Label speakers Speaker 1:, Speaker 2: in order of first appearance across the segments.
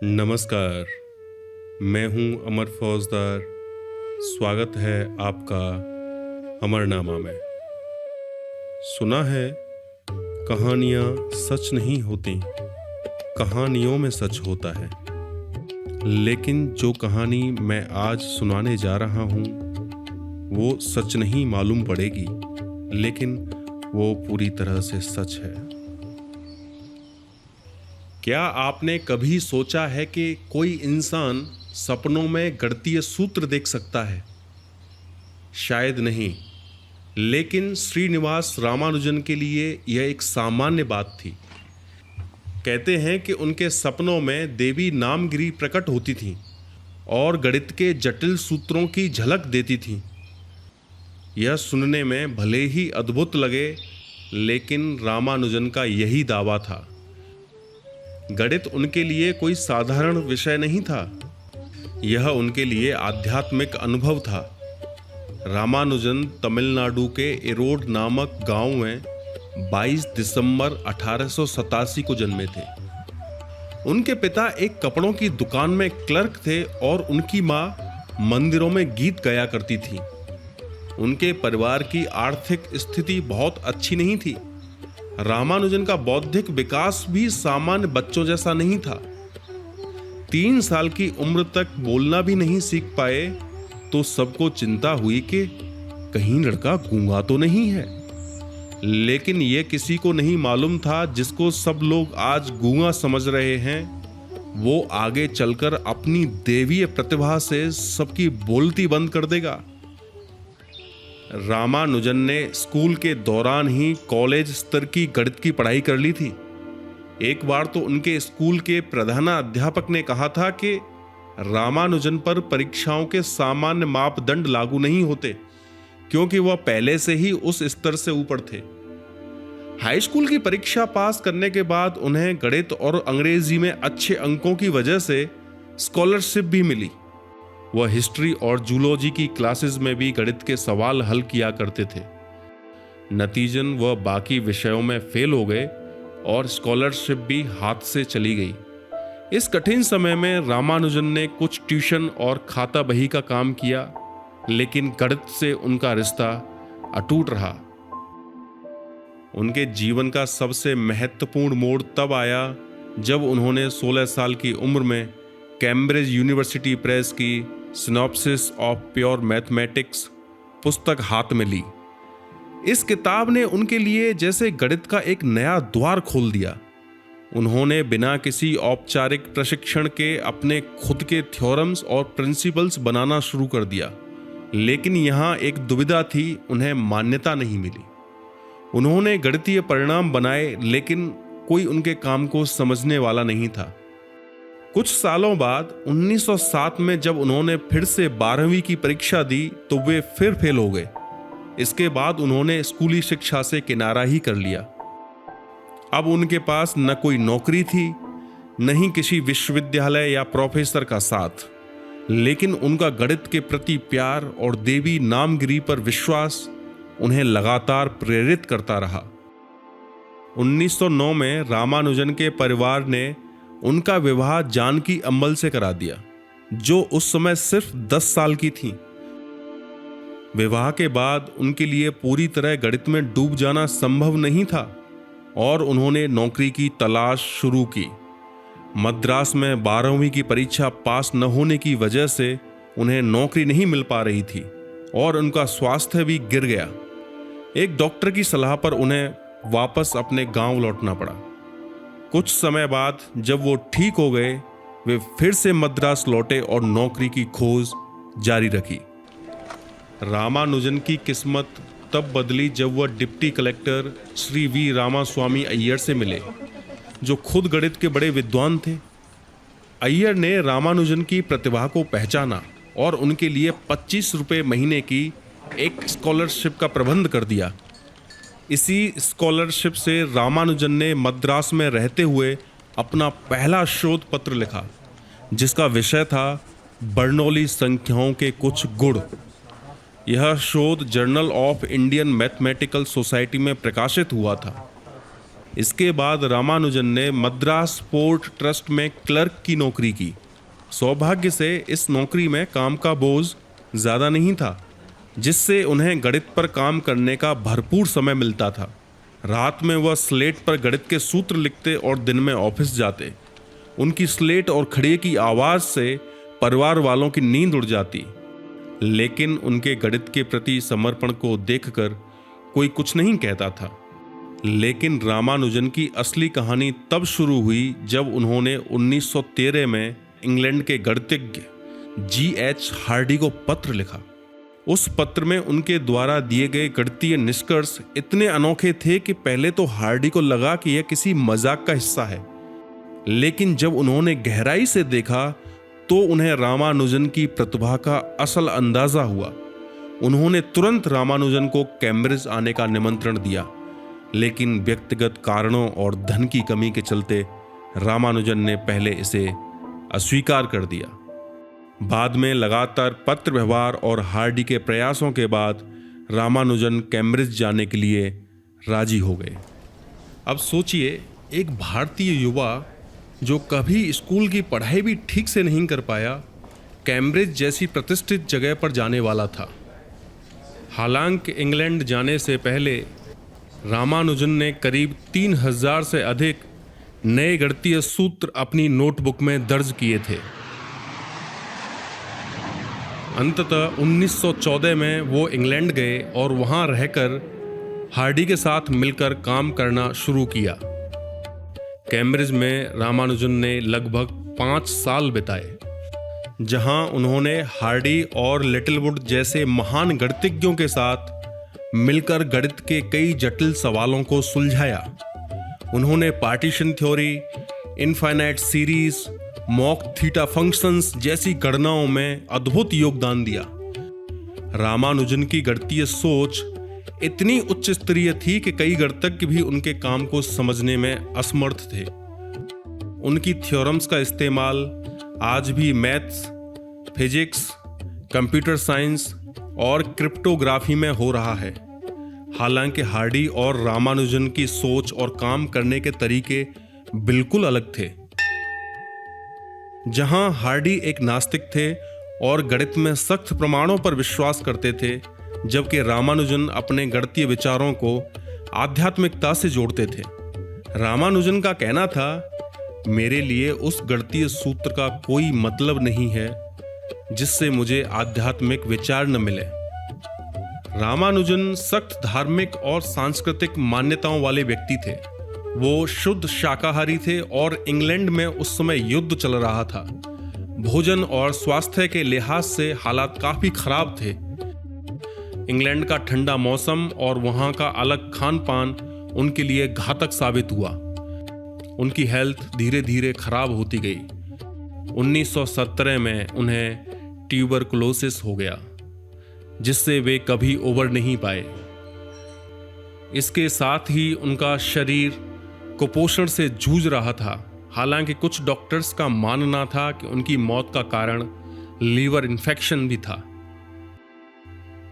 Speaker 1: नमस्कार। मैं हूं अमर फौजदार। स्वागत है आपका अमरनामा में। सुना है कहानियां सच नहीं होती, कहानियों में सच होता है। लेकिन जो कहानी मैं आज सुनाने जा रहा हूं वो सच नहीं मालूम पड़ेगी, लेकिन वो पूरी तरह से सच है। क्या आपने कभी सोचा है कि कोई इंसान सपनों में गणितीय सूत्र देख सकता है? शायद नहीं, लेकिन श्रीनिवास रामानुजन के लिए यह एक सामान्य बात थी। कहते हैं कि उनके सपनों में देवी नामगिरी प्रकट होती थी और गणित के जटिल सूत्रों की झलक देती थी। यह सुनने में भले ही अद्भुत लगे, लेकिन रामानुजन का यही दावा था। गणित उनके लिए कोई साधारण विषय नहीं था, यह उनके लिए आध्यात्मिक अनुभव था। रामानुजन तमिलनाडु के एरोड नामक गांव में 22 दिसंबर 1887 को जन्मे थे। उनके पिता एक कपड़ों की दुकान में क्लर्क थे और उनकी मां मंदिरों में गीत गाया करती थी। उनके परिवार की आर्थिक स्थिति बहुत अच्छी नहीं थी। रामानुजन का बौद्धिक विकास भी सामान्य बच्चों जैसा नहीं था। 3 साल की उम्र तक बोलना भी नहीं सीख पाए तो सबको चिंता हुई कि कहीं लड़का गूंगा तो नहीं है। लेकिन यह किसी को नहीं मालूम था जिसको सब लोग आज गूंगा समझ रहे हैं, वो आगे चलकर अपनी दैवीय प्रतिभा से सबकी बोलती बंद कर देगा। रामानुजन ने स्कूल के दौरान ही कॉलेज स्तर की गणित की पढ़ाई कर ली थी। एक बार तो उनके स्कूल के प्रधानाध्यापक ने कहा था कि रामानुजन पर परीक्षाओं के सामान्य मापदंड लागू नहीं होते, क्योंकि वह पहले से ही उस स्तर से ऊपर थे। हाई स्कूल की परीक्षा पास करने के बाद उन्हें गणित और अंग्रेजी में अच्छे अंकों की वजह से स्कॉलरशिप भी मिली। वह हिस्ट्री और जूलॉजी की क्लासेस में भी गणित के सवाल हल किया करते थे। नतीजन वह बाकी विषयों में फेल हो गए और स्कॉलरशिप भी हाथ से चली गई। इस कठिन समय में रामानुजन ने कुछ ट्यूशन और खाता बही का काम किया, लेकिन गणित से उनका रिश्ता अटूट रहा। उनके जीवन का सबसे महत्वपूर्ण मोड़ तब आया जब उन्होंने 16 साल की उम्र में कैम्ब्रिज यूनिवर्सिटी प्रेस की सिनॉप्सिस ऑफ प्योर मैथमेटिक्स पुस्तक हाथ में ली। इस किताब ने उनके लिए जैसे गणित का एक नया द्वार खोल दिया। उन्होंने बिना किसी औपचारिक प्रशिक्षण के अपने खुद के थ्योरम्स और प्रिंसिपल्स बनाना शुरू कर दिया। लेकिन यहाँ एक दुविधा थी, उन्हें मान्यता नहीं मिली। उन्होंने गणितीय परिणाम बनाए, लेकिन कोई उनके काम को समझने वाला नहीं था। कुछ सालों बाद 1907 में जब उन्होंने फिर से 12वीं की परीक्षा दी तो वे फिर फेल हो गए। इसके बाद उन्होंने स्कूली शिक्षा से किनारा ही कर लिया। अब उनके पास न कोई नौकरी थी, न ही किसी विश्वविद्यालय या प्रोफेसर का साथ, लेकिन उनका गणित के प्रति प्यार और देवी नामगिरी पर विश्वास उन्हें लगातार प्रेरित करता रहा। 1909 में रामानुजन के परिवार ने उनका विवाह जानकी अम्मल से करा दिया, जो उस समय सिर्फ 10 साल की थी। विवाह के बाद उनके लिए पूरी तरह गणित में डूब जाना संभव नहीं था और उन्होंने नौकरी की तलाश शुरू की। मद्रास में 12वीं की परीक्षा पास न होने की वजह से उन्हें नौकरी नहीं मिल पा रही थी और उनका स्वास्थ्य भी गिर गया। एक डॉक्टर की सलाह पर उन्हें वापस अपने गांव लौटना पड़ा। कुछ समय बाद जब वो ठीक हो गए, वे फिर से मद्रास लौटे और नौकरी की खोज जारी रखी। रामानुजन की किस्मत तब बदली जब वह deputy collector Shri V Ramaswamy Iyer से मिले, जो खुद गणित के बड़े विद्वान थे। अय्यर ने रामानुजन की प्रतिभा को पहचाना और उनके लिए 25 रुपये महीने की एक स्कॉलरशिप का प्रबंध कर दिया। इसी स्कॉलरशिप से रामानुजन ने मद्रास में रहते हुए अपना पहला शोध पत्र लिखा, जिसका विषय था बर्नौली संख्याओं के कुछ गुण। यह शोध journal of Indian mathematical society में प्रकाशित हुआ था। इसके बाद रामानुजन ने मद्रास पोर्ट ट्रस्ट में क्लर्क की नौकरी की। सौभाग्य से इस नौकरी में काम का बोझ ज़्यादा नहीं था, जिससे उन्हें गणित पर काम करने का भरपूर समय मिलता था। रात में वह स्लेट पर गणित के सूत्र लिखते और दिन में ऑफिस जाते। उनकी स्लेट और खड़िए की आवाज़ से परिवार वालों की नींद उड़ जाती, लेकिन उनके गणित के प्रति समर्पण को देखकर कोई कुछ नहीं कहता था। लेकिन रामानुजन की असली कहानी तब शुरू हुई जब उन्होंने 1913 में इंग्लैंड के गणितज्ञ G.H. हार्डी को पत्र लिखा। उस पत्र में उनके द्वारा दिए गए गणितीय निष्कर्ष इतने अनोखे थे कि पहले तो हार्डी को लगा कि यह किसी मजाक का हिस्सा है, लेकिन जब उन्होंने गहराई से देखा तो उन्हें रामानुजन की प्रतिभा का असल अंदाजा हुआ। उन्होंने तुरंत रामानुजन को कैम्ब्रिज आने का निमंत्रण दिया, लेकिन व्यक्तिगत कारणों और धन की कमी के चलते रामानुजन ने पहले इसे अस्वीकार कर दिया। बाद में लगातार पत्र व्यवहार और हार्डी के प्रयासों के बाद रामानुजन कैम्ब्रिज जाने के लिए राजी हो गए। अब सोचिए, एक भारतीय युवा जो कभी स्कूल की पढ़ाई भी ठीक से नहीं कर पाया, कैम्ब्रिज जैसी प्रतिष्ठित जगह पर जाने वाला था। हालांकि इंग्लैंड जाने से पहले रामानुजन ने करीब 3000 से अधिक नए गणितीय सूत्र अपनी नोटबुक में दर्ज किए थे। अंततः 1914 में वो इंग्लैंड गए और वहाँ रहकर हार्डी के साथ मिलकर काम करना शुरू किया। कैम्ब्रिज में रामानुजन ने लगभग 5 साल बिताए, जहाँ उन्होंने हार्डी और लिटिलवुड जैसे महान गणितज्ञों के साथ मिलकर गणित के कई जटिल सवालों को सुलझाया। उन्होंने partition theory, infinite series, mock theta functions जैसी गणनाओं में अद्भुत योगदान दिया। रामानुजन की गणितीय सोच इतनी उच्च स्तरीय थी कि कई गणितज्ञ भी उनके काम को समझने में असमर्थ थे। उनकी थ्योरम्स का इस्तेमाल आज भी मैथ्स, फिजिक्स, कंप्यूटर साइंस और क्रिप्टोग्राफी में हो रहा है। हालांकि हार्डी और रामानुजन की सोच और काम करने के तरीके बिल्कुल अलग थे। जहां हार्डी एक नास्तिक थे और गणित में सख्त प्रमाणों पर विश्वास करते थे, जबकि रामानुजन अपने गणितीय विचारों को आध्यात्मिकता से जोड़ते थे। रामानुजन का कहना था, मेरे लिए उस गणितीय सूत्र का कोई मतलब नहीं है जिससे मुझे आध्यात्मिक विचार न मिले। रामानुजन सख्त धार्मिक और सांस्कृतिक मान्यताओं वाले व्यक्ति थे। वो शुद्ध शाकाहारी थे और इंग्लैंड में उस समय युद्ध चल रहा था। भोजन और स्वास्थ्य के लिहाज से हालात काफी खराब थे। इंग्लैंड का ठंडा मौसम और वहां का अलग खान पान उनके लिए घातक साबित हुआ। उनकी हेल्थ धीरे धीरे खराब होती गई। 1917 में उन्हें ट्यूबरकुलोसिस हो गया, जिससे वे कभी उबर नहीं पाए। इसके साथ ही उनका शरीर कुपोषण से जूझ रहा था। हालांकि कुछ डॉक्टर्स का मानना था कि उनकी मौत का कारण लीवर इन्फेक्शन भी था।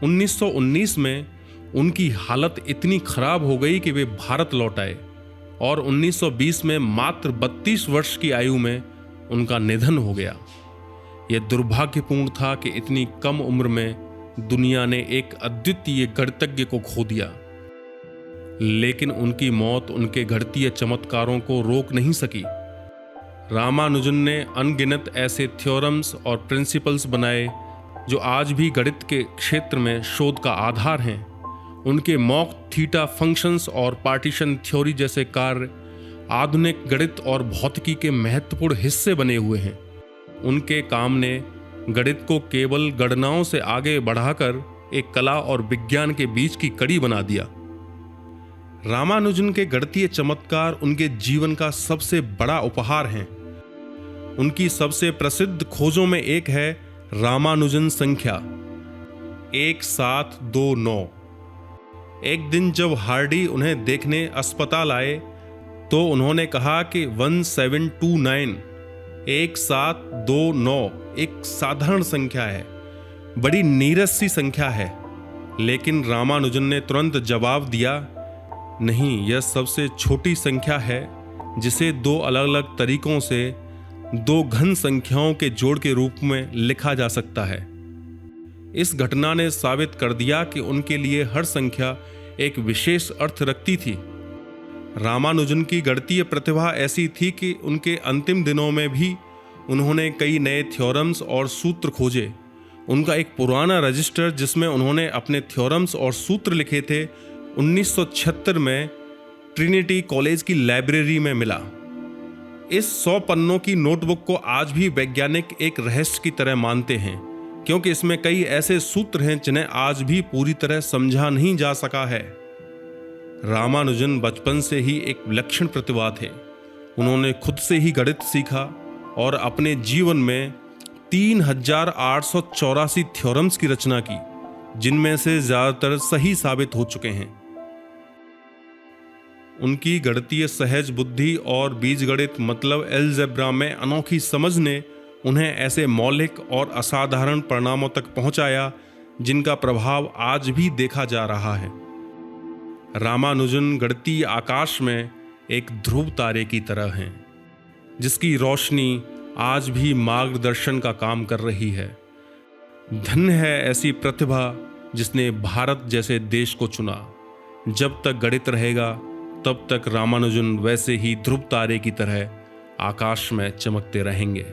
Speaker 1: 1919 में उनकी हालत इतनी खराब हो गई कि वे भारत लौट आए और 1920 में मात्र 32 वर्ष की आयु में उनका निधन हो गया। यह दुर्भाग्यपूर्ण था कि इतनी कम उम्र में दुनिया ने एक अद्वितीय गणितज्ञ को खो दिया। लेकिन उनकी मौत उनके गणितीय चमत्कारों को रोक नहीं सकी। रामानुजन ने अनगिनत ऐसे थ्योरम्स और प्रिंसिपल्स बनाए जो आज भी गणित के क्षेत्र में शोध का आधार हैं। उनके मॉक थीटा फंक्शंस और पार्टीशन थ्योरी जैसे कार्य आधुनिक गणित और भौतिकी के महत्वपूर्ण हिस्से बने हुए हैं। उनके काम ने गणित को केवल गणनाओं से आगे बढ़ाकर एक कला और विज्ञान के बीच की कड़ी बना दिया। रामानुजन के गणितीय चमत्कार उनके जीवन का सबसे बड़ा उपहार हैं। उनकी सबसे प्रसिद्ध खोजों में एक है रामानुजन संख्या 1729। एक दिन जब हार्डी उन्हें देखने अस्पताल आए तो उन्होंने कहा कि 1729 1729 एक साधारण संख्या है, बड़ी नीरस सी संख्या है। लेकिन रामानुजन ने तुरंत जवाब दिया, नहीं, यह सबसे छोटी संख्या है जिसे दो अलग अलग तरीकों से दो घन संख्याओं के जोड़ के रूप में लिखा जा सकता है। इस घटना ने साबित कर दिया कि उनके लिए हर संख्या एक विशेष अर्थ रखती थी। रामानुजन की गणितीय प्रतिभा ऐसी थी कि उनके अंतिम दिनों में भी उन्होंने कई नए थ्योरम्स और सूत्र खोजे। उनका एक पुराना रजिस्टर जिसमें उन्होंने अपने थ्योरम्स और सूत्र लिखे थे 1976 में ट्रिनिटी कॉलेज की लाइब्रेरी में मिला। इस 100 पन्नों की नोटबुक को आज भी वैज्ञानिक एक रहस्य की तरह मानते हैं, क्योंकि इसमें कई ऐसे सूत्र हैं जिन्हें आज भी पूरी तरह समझा नहीं जा सका है। रामानुजन बचपन से ही एक विलक्षण प्रतिभा थे। उन्होंने खुद से ही गणित सीखा और अपने जीवन में 3884 थ्योरम्स की रचना की, जिनमें से ज्यादातर सही साबित हो चुके हैं। उनकी गणितीय सहज बुद्धि और बीजगणित मतलब एलजेब्रा में अनोखी समझ ने उन्हें ऐसे मौलिक और असाधारण परिणामों तक पहुंचाया जिनका प्रभाव आज भी देखा जा रहा है। रामानुजन गणितीय आकाश में एक ध्रुव तारे की तरह हैं, जिसकी रोशनी आज भी मार्गदर्शन का काम कर रही है। धन्य है ऐसी प्रतिभा जिसने भारत जैसे देश को चुना। जब तक गणित रहेगा तब तक रामानुजन वैसे ही ध्रुव तारे की तरह आकाश में चमकते रहेंगे।